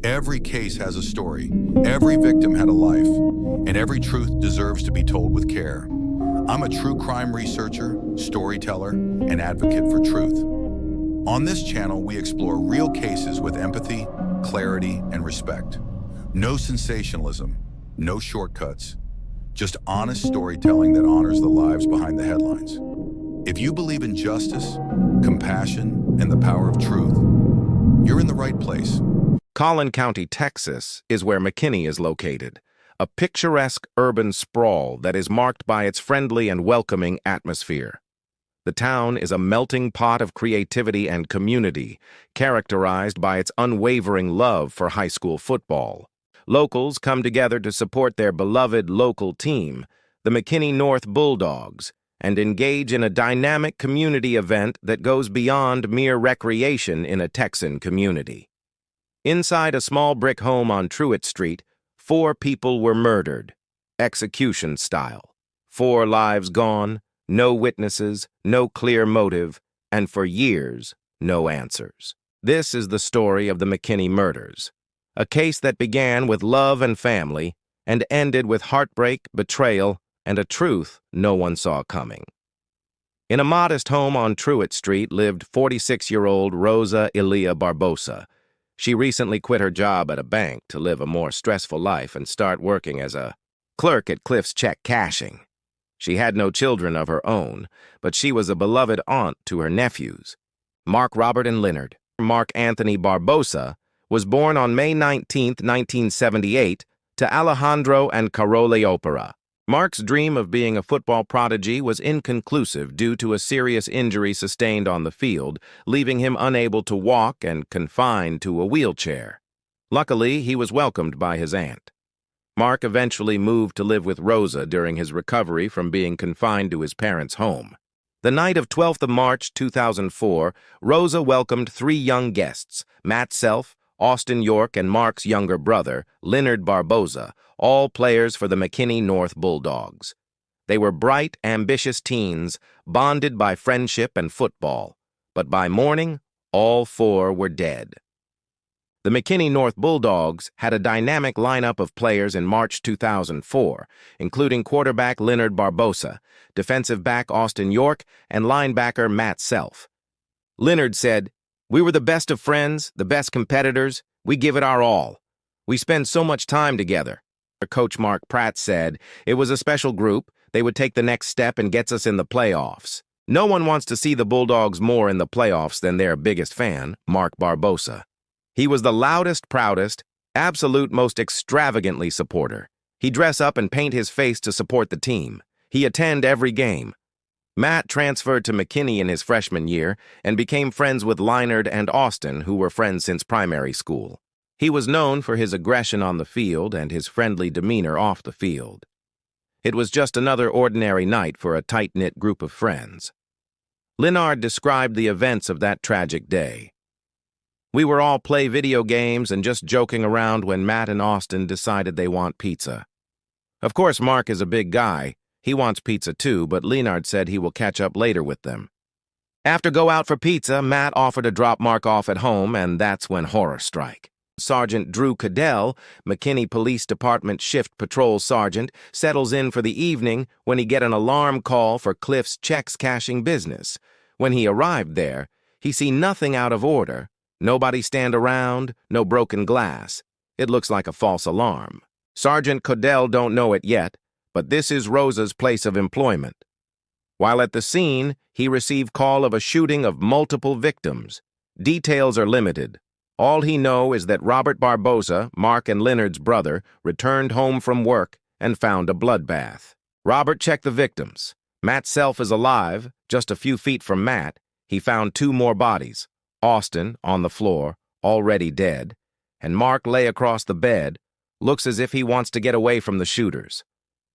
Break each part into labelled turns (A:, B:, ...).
A: Every case has a story, every victim had a life, and every truth deserves to be told with care. I'm a true crime researcher, storyteller, and advocate for truth. On this channel, we explore real cases with empathy, clarity, and respect. No sensationalism, no shortcuts, just honest storytelling that honors the lives behind the headlines. If you believe in justice, compassion, and the power of truth, you're in the right place.
B: Collin County, Texas, is where McKinney is located, a picturesque urban sprawl that is marked by its friendly and welcoming atmosphere. The town is a melting pot of creativity and community, characterized by its unwavering love for high school football. Locals come together to support their beloved local team, the McKinney North Bulldogs, and engage in a dynamic community event that goes beyond mere recreation in a Texan community. Inside a small brick home on Truett Street, 4 people were murdered, execution style. 4 lives gone, no witnesses, no clear motive, and for years, no answers. This is the story of the McKinney murders, a case that began with love and family and ended with heartbreak, betrayal, and a truth no one saw coming. In a modest home on Truett Street lived 46-year-old Rosa Barbosa. She recently quit her job at a bank to live a more stressful life and start working as a clerk at Cliff's Check Cashing. She had no children of her own, but she was a beloved aunt to her nephews, Mark, Robert, and Leonard. Mark Anthony Barbosa was born on May 19, 1978, to Alejandro and Carole Opera. Mark's dream of being a football prodigy was inconclusive due to a serious injury sustained on the field, leaving him unable to walk and confined to a wheelchair. Luckily, he was welcomed by his aunt. Mark eventually moved to live with Rosa during his recovery from being confined to his parents' home. The night of 12th of March 2004, Rosa welcomed 3 young guests, Matt Self, Austin York, and Mark's younger brother, Leonard Barbosa, all players for the McKinney North Bulldogs. They were bright, ambitious teens, bonded by friendship and football. But by morning, all 4 were dead. The McKinney North Bulldogs had a dynamic lineup of players in March 2004, including quarterback Leonard Barbosa, defensive back Austin York, and linebacker Matt Self. Leonard said, "We were the best of friends, the best competitors. We give it our all. We spend so much time together." Coach Mark Pratt said, "It was a special group. They would take the next step and gets us in the playoffs. No one wants to see the Bulldogs more in the playoffs than their biggest fan, Mark Barbosa. He was the loudest, proudest, absolute most extravagantly supporter. He'd dress up and paint his face to support the team. He attend every game." Matt transferred to McKinney in his freshman year and became friends with Leonard and Austin, who were friends since primary school. He was known for his aggression on the field and his friendly demeanor off the field. It was just another ordinary night for a tight-knit group of friends. Leonard described the events of that tragic day. "We were all play video games and just joking around when Matt and Austin decided they want pizza. Of course, Mark is a big guy. He wants pizza too, but Leonard said he will catch up later with them. After go out for pizza, Matt offered to drop Mark off at home, and that's when horror strike. Sergeant Drew Cadell, McKinney Police Department Shift Patrol Sergeant, settles in for the evening when he get an alarm call for Cliff's checks cashing business. When he arrived there, he see nothing out of order. Nobody stand around, no broken glass. It looks like a false alarm. Sergeant Cadell don't know it yet, but this is Rosa's place of employment. While at the scene, he received call of a shooting of multiple victims. Details are limited. All he know is that Robert Barbosa, Mark and Leonard's brother, returned home from work and found a bloodbath. Robert checked the victims. Matt Self is alive, just a few feet from Matt. He found 2 more bodies. Austin, on the floor, already dead, and Mark lay across the bed, looks as if he wants to get away from the shooters.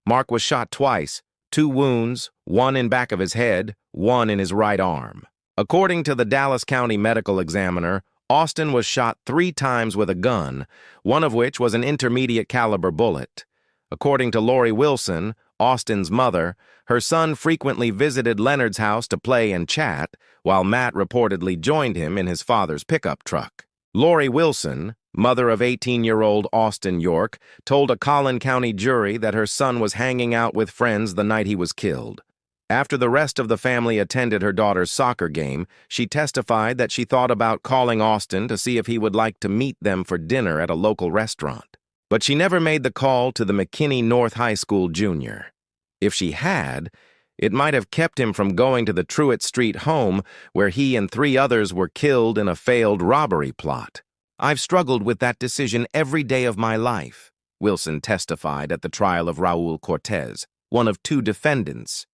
B: Mark was shot twice, 2 wounds, 1 in back of his head, 1 in his right arm. According to the Dallas County Medical Examiner, Austin was shot 3 times with a gun, one of which was an intermediate caliber bullet. According to Lori Wilson, Austin's mother, her son frequently visited Leonard's house to play and chat, while Matt reportedly joined him in his father's pickup truck. Lori Wilson, mother of 18-year-old Austin York, told a Collin County jury that her son was hanging out with friends the night he was killed. After the rest of the family attended her daughter's soccer game, she testified that she thought about calling Austin to see if he would like to meet them for dinner at a local restaurant. But she never made the call to the McKinney North High School Junior. If she had, it might have kept him from going to the Truett Street home where he and 3 others were killed in a failed robbery plot. "I've struggled with that decision every day of my life," Wilson testified at the trial of Raul Cortez, one of 2 defendants.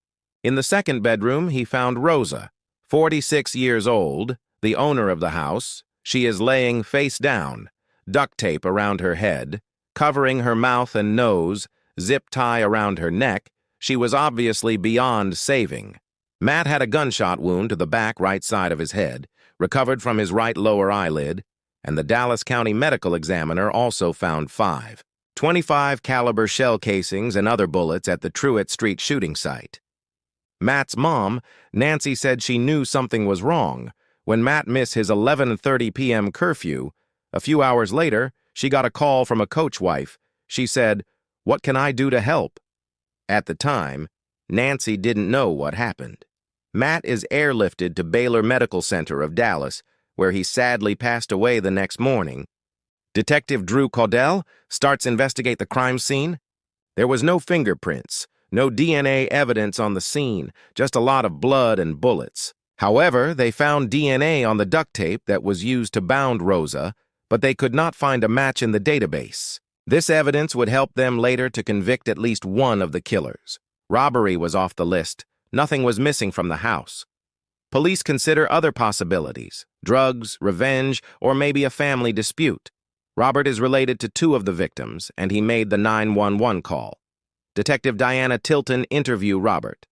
B: In the second bedroom, he found Rosa, 46 years old, the owner of the house. She is laying face down, duct tape around her head, covering her mouth and nose, zip tie around her neck. She was obviously beyond saving. Matt had a gunshot wound to the back right side of his head, recovered from his right lower eyelid, and the Dallas County Medical Examiner also found 5 .25 caliber shell casings and other bullets at the Truett Street shooting site. Matt's mom, Nancy, said she knew something was wrong. When Matt missed his 11:30 p.m. curfew, a few hours later, she got a call from a coach wife. She said, "What can I do to help?" At the time, Nancy didn't know what happened. Matt is airlifted to Baylor Medical Center of Dallas, where he sadly passed away the next morning. Detective Drew Caudell starts to investigate the crime scene. There was no fingerprints, no DNA evidence on the scene, just a lot of blood and bullets. However, they found DNA on the duct tape that was used to bound Rosa, but they could not find a match in the database. This evidence would help them later to convict at least one of the killers. Robbery was off the list. Nothing was missing from the house. Police consider other possibilities: drugs, revenge, or maybe a family dispute. Robert is related to 2 of the victims, and he made the 911 call. Detective Diana Tilton interviewed Robert.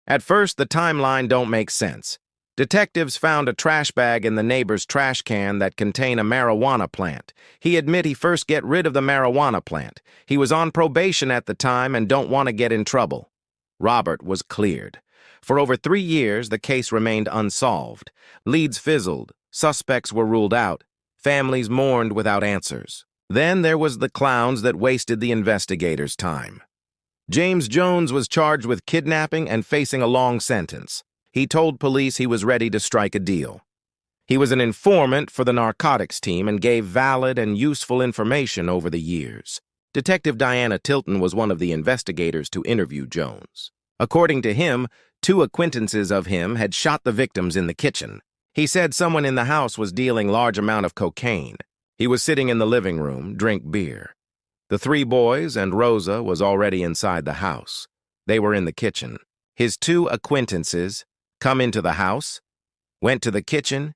B: "At first, the timeline don't make sense. Detectives found a trash bag in the neighbor's trash can that contained a marijuana plant. He admit he first get rid of the marijuana plant. He was on probation at the time and don't want to get in trouble." Robert was cleared. For over 3 years, the case remained unsolved. Leads fizzled, suspects were ruled out, families mourned without answers. Then there was the clowns that wasted the investigators' time. James Jones was charged with kidnapping and facing a long sentence. He told police he was ready to strike a deal. He was an informant for the narcotics team and gave valid and useful information over the years. Detective Diana Tilton was one of the investigators to interview Jones. According to him, 2 acquaintances of him had shot the victims in the kitchen. He said someone in the house was dealing large amount of cocaine. He was sitting in the living room, drink beer. The 3 boys and Rosa was already inside the house. They were in the kitchen. His 2 acquaintances come into the house, went to the kitchen,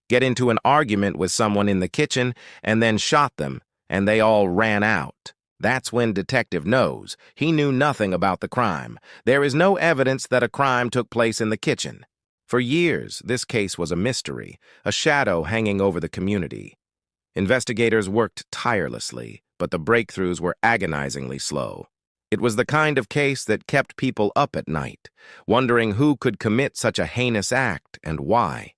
B: get into an argument with someone in the kitchen, and then shot them, and they all ran out. That's when Detective knows. He knew nothing about the crime. There is no evidence that a crime took place in the kitchen. For years, this case was a mystery, a shadow hanging over the community. Investigators worked tirelessly, but the breakthroughs were agonizingly slow. It was the kind of case that kept people up at night, wondering who could commit such a heinous act and why.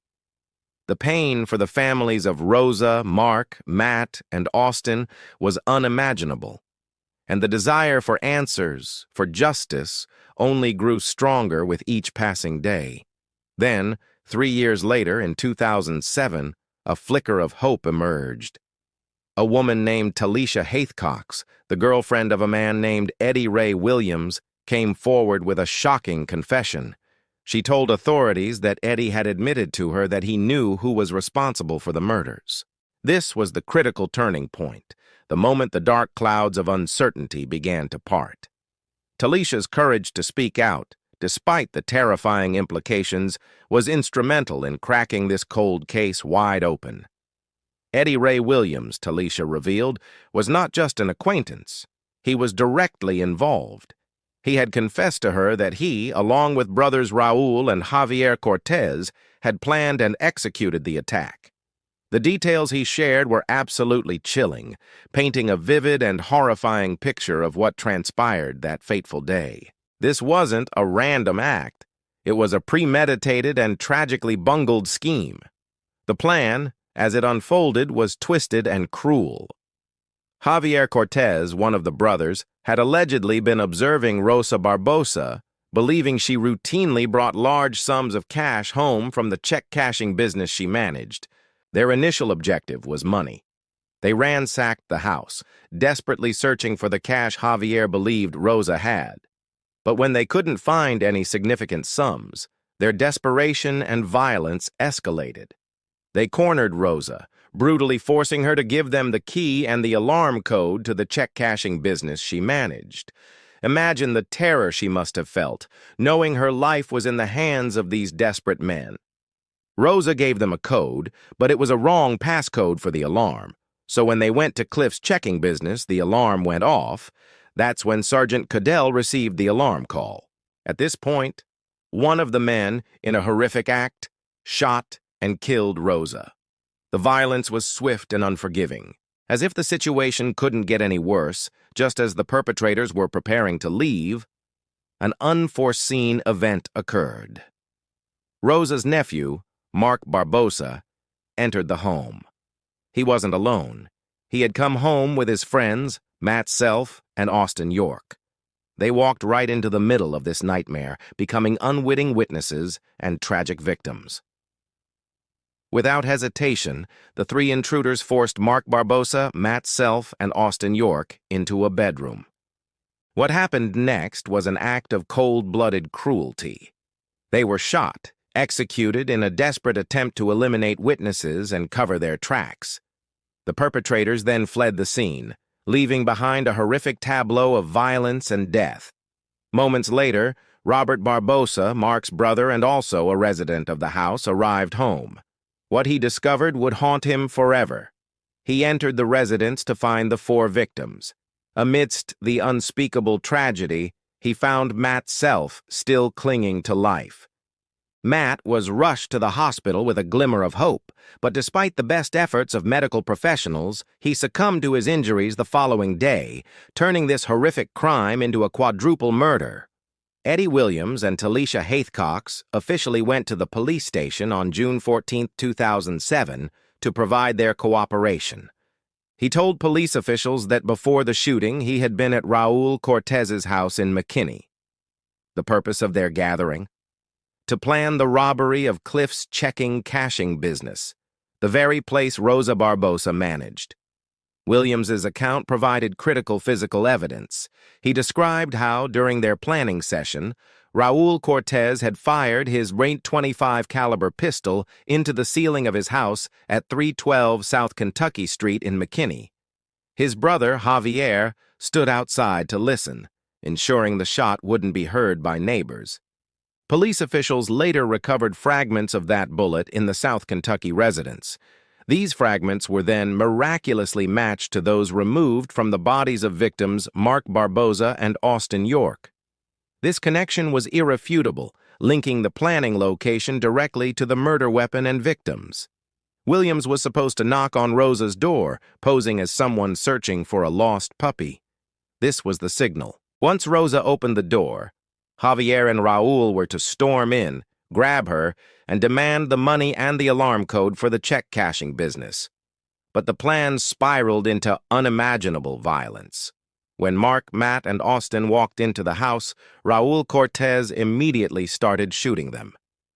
B: The pain for the families of Rosa, Mark, Matt, and Austin was unimaginable, and the desire for answers, for justice, only grew stronger with each passing day. Then, 3 years later, in 2007, a flicker of hope emerged. A woman named Talisha Haithcox, the girlfriend of a man named Eddie Ray Williams, came forward with a shocking confession. She told authorities that Eddie had admitted to her that he knew who was responsible for the murders. This was the critical turning point, the moment the dark clouds of uncertainty began to part. Talisha's courage to speak out, despite the terrifying implications, was instrumental in cracking this cold case wide open. Eddie Ray Williams, Talisha revealed, was not just an acquaintance. He was directly involved. He had confessed to her that he, along with brothers Raul and Javier Cortez, had planned and executed the attack. The details he shared were absolutely chilling, painting a vivid and horrifying picture of what transpired that fateful day. This wasn't a random act. It was a premeditated and tragically bungled scheme. The plan, as it unfolded, was twisted and cruel. Javier Cortez, one of the brothers, had allegedly been observing Rosa Barbosa, believing she routinely brought large sums of cash home from the check-cashing business she managed. Their initial objective was money. They ransacked the house, desperately searching for the cash Javier believed Rosa had. But when they couldn't find any significant sums, their desperation and violence escalated. They cornered Rosa, brutally forcing her to give them the key and the alarm code to the check-cashing business she managed. Imagine the terror she must have felt, knowing her life was in the hands of these desperate men. Rosa gave them a code, but it was a wrong passcode for the alarm. So when they went to Cliff's checking business, the alarm went off. That's when Sergeant Cadell received the alarm call. At this point, one of the men, in a horrific act, shot and killed Rosa. The violence was swift and unforgiving. As if the situation couldn't get any worse, just as the perpetrators were preparing to leave, an unforeseen event occurred. Rosa's nephew, Mark Barbosa, entered the home. He wasn't alone. He had come home with his friends, Matt Self and Austin York. They walked right into the middle of this nightmare, becoming unwitting witnesses and tragic victims. Without hesitation, the three intruders forced Mark Barbosa, Matt Self, and Austin York into a bedroom. What happened next was an act of cold-blooded cruelty. They were shot, executed in a desperate attempt to eliminate witnesses and cover their tracks. The perpetrators then fled the scene, leaving behind a horrific tableau of violence and death. Moments later, Robert Barbosa, Mark's brother and also a resident of the house, arrived home. What he discovered would haunt him forever. He entered the residence to find the four victims. Amidst the unspeakable tragedy, he found Matt Self still clinging to life. Matt was rushed to the hospital with a glimmer of hope, but despite the best efforts of medical professionals, he succumbed to his injuries the following day, turning this horrific crime into a quadruple murder. Eddie Williams and Talisha Haithcox officially went to the police station on June 14, 2007, to provide their cooperation. He told police officials that before the shooting, he had been at Raul Cortez's house in McKinney. The purpose of their gathering? To plan the robbery of Cliff's checking-cashing business, the very place Rosa Barbosa managed. Williams's account provided critical physical evidence. He described how, during their planning session, Raul Cortez had fired his .25 caliber pistol into the ceiling of his house at 312 South Kentucky Street in McKinney. His brother, Javier, stood outside to listen, ensuring the shot wouldn't be heard by neighbors. Police officials later recovered fragments of that bullet in the South Kentucky residence. These fragments were then miraculously matched to those removed from the bodies of victims Mark Barbosa and Austin York. This connection was irrefutable, linking the planning location directly to the murder weapon and victims. Williams was supposed to knock on Rosa's door, posing as someone searching for a lost puppy. This was the signal. Once Rosa opened the door, Javier and Raul were to storm in, grab her, and demand the money and the alarm code for the check-cashing business. But the plan spiraled into unimaginable violence. When Mark, Matt, and Austin walked into the house, Raul Cortez immediately started shooting them.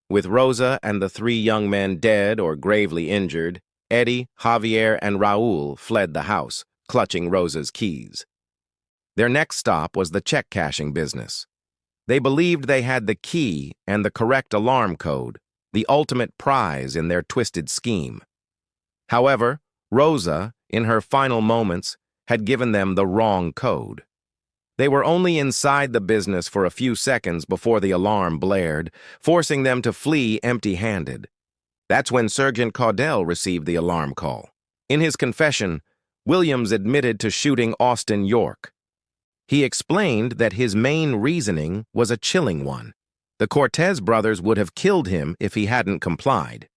B: With Rosa and the three young men dead or gravely injured, Eddie, Javier, and Raul fled the house, clutching Rosa's keys. Their next stop was the check-cashing business. They believed they had the key and the correct alarm code, the ultimate prize in their twisted scheme. However, Rosa, in her final moments, had given them the wrong code. They were only inside the business for a few seconds before the alarm blared, forcing them to flee empty-handed. That's when Sergeant Cadell received the alarm call. In his confession, Williams admitted to shooting Austin York. He explained that his main reasoning was a chilling one. The Cortez brothers would have killed him if he hadn't complied.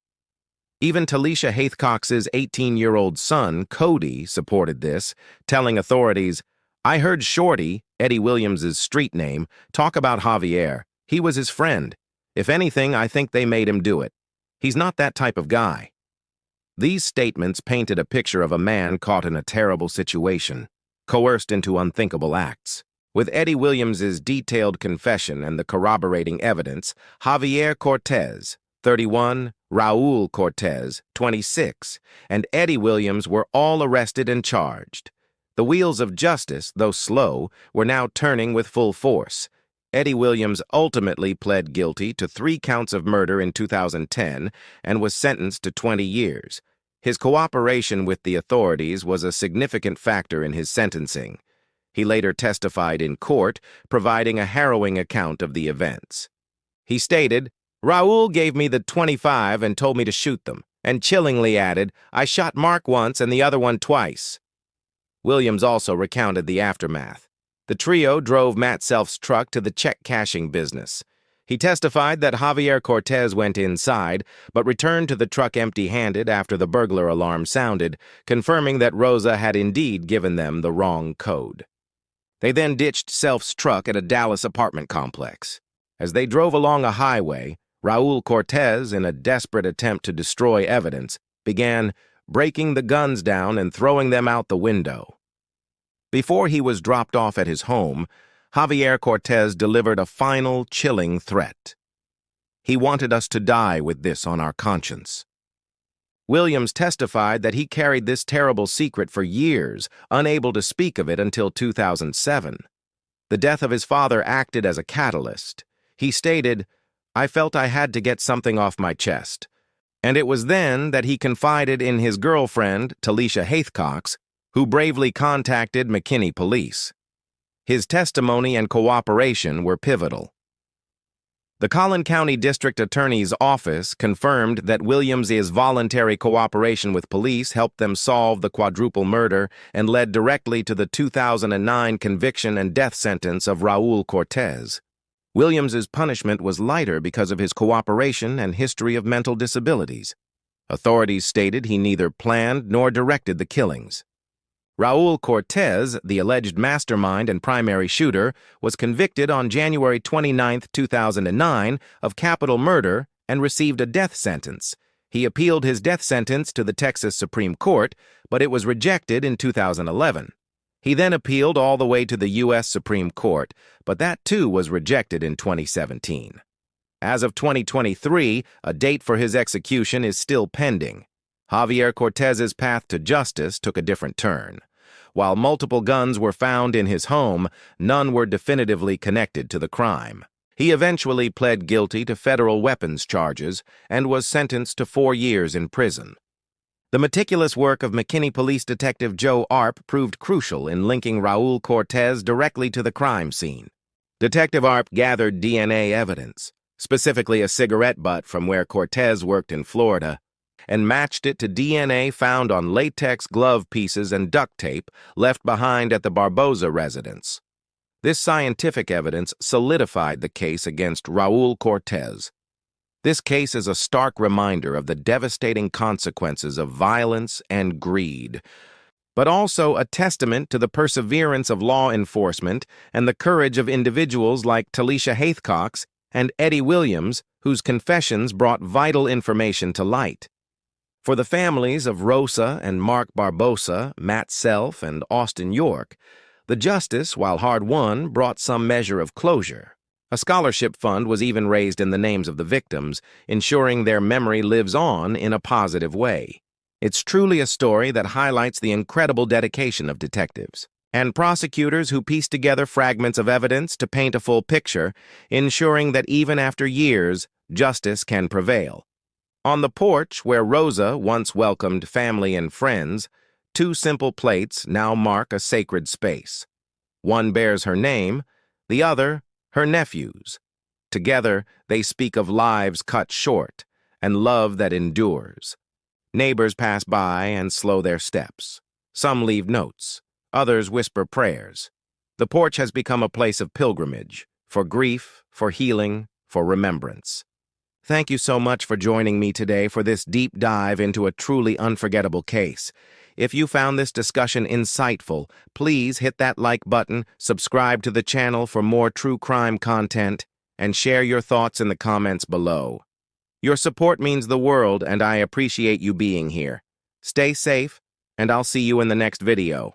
B: Even Talisha Haithcox's 18-year-old son, Cody, supported this, telling authorities, "I heard Shorty, Eddie Williams's street name, talk about Javier. He was his friend. If anything, I think they made him do it. He's not that type of guy." These statements painted a picture of a man caught in a terrible situation, coerced into unthinkable acts. With Eddie Williams's detailed confession and the corroborating evidence, Javier Cortez, 31, Raul Cortez, 26, and Eddie Williams were all arrested and charged. The wheels of justice, though slow, were now turning with full force. Eddie Williams ultimately pled guilty to 3 counts of murder in 2010 and was sentenced to 20 years. His cooperation with the authorities was a significant factor in his sentencing. He later testified in court, providing a harrowing account of the events. He stated, "Raul gave me the 25 and told me to shoot them, and chillingly added, 'I shot Mark once and the other one twice.'" Williams also recounted the aftermath. The trio drove Matt Self's truck to the check-cashing business. He testified that Javier Cortez went inside, but returned to the truck empty-handed after the burglar alarm sounded, confirming that Rosa had indeed given them the wrong code. They then ditched Self's truck at a Dallas apartment complex. As they drove along a highway, Raul Cortez, in a desperate attempt to destroy evidence, began breaking the guns down and throwing them out the window. Before he was dropped off at his home, Javier Cortez delivered a final, chilling threat. "He wanted us to die with this on our conscience." Williams testified that he carried this terrible secret for years, unable to speak of it until 2007. The death of his father acted as a catalyst. He stated, "I felt I had to get something off my chest." And it was then that he confided in his girlfriend, Talisha Haithcox, who bravely contacted McKinney police. His testimony and cooperation were pivotal. The Collin County District Attorney's Office confirmed that Williams' voluntary cooperation with police helped them solve the Quadruple murder and led directly to the 2009 conviction and death sentence of Raul Cortez. Williams' punishment was lighter because of his cooperation and history of mental disabilities. Authorities stated he neither planned nor directed the killings. Raul Cortez, the alleged mastermind and primary shooter, was convicted on January 29, 2009 of capital murder and received a death sentence. He appealed his death sentence to the Texas Supreme Court, but it was rejected in 2011. He then appealed all the way to the U.S. Supreme Court, but that too was rejected in 2017. As of 2023, a date for his execution is still pending. Javier Cortez's path to justice took a different turn. While multiple guns were found in his home, none were definitively connected to the crime. He eventually pled guilty to federal weapons charges and was sentenced to 4 years in prison. The meticulous work of McKinney Police Detective Joe Arp proved crucial in linking Raul Cortez directly to the crime scene. Detective Arp gathered DNA evidence, specifically a cigarette butt from where Cortez worked in Florida, and matched it to DNA found on latex glove pieces and duct tape left behind at the Barbosa residence. This scientific evidence solidified the case against Raul Cortez. This case is a stark reminder of the devastating consequences of violence and greed, but also a testament to the perseverance of law enforcement and the courage of individuals like Talisha Haithcox and Eddie Williams, whose confessions brought vital information to light. For the families of Rosa and Mark Barbosa, Matt Self, and Austin York, the justice, while hard-won, brought some measure of closure. A scholarship fund was even raised in the names of the victims, ensuring their memory lives on in a positive way. It's truly a story that highlights the incredible dedication of detectives and prosecutors who piece together fragments of evidence to paint a full picture, ensuring that even after years, justice can prevail. On the porch where Rosa once welcomed family and friends, 2 simple plates now mark a sacred space. One bears her name, the other, her nephew's. Together, they speak of lives cut short and love that endures. Neighbors pass by and slow their steps. Some leave notes, others whisper prayers. The porch has become a place of pilgrimage, for grief, for healing, for remembrance. Thank you so much for joining me today for this deep dive into a truly unforgettable case. If you found this discussion insightful, please hit that like button, subscribe to the channel for more true crime content, and share your thoughts in the comments below. Your support means the world, and I appreciate you being here. Stay safe, and I'll see you in the next video.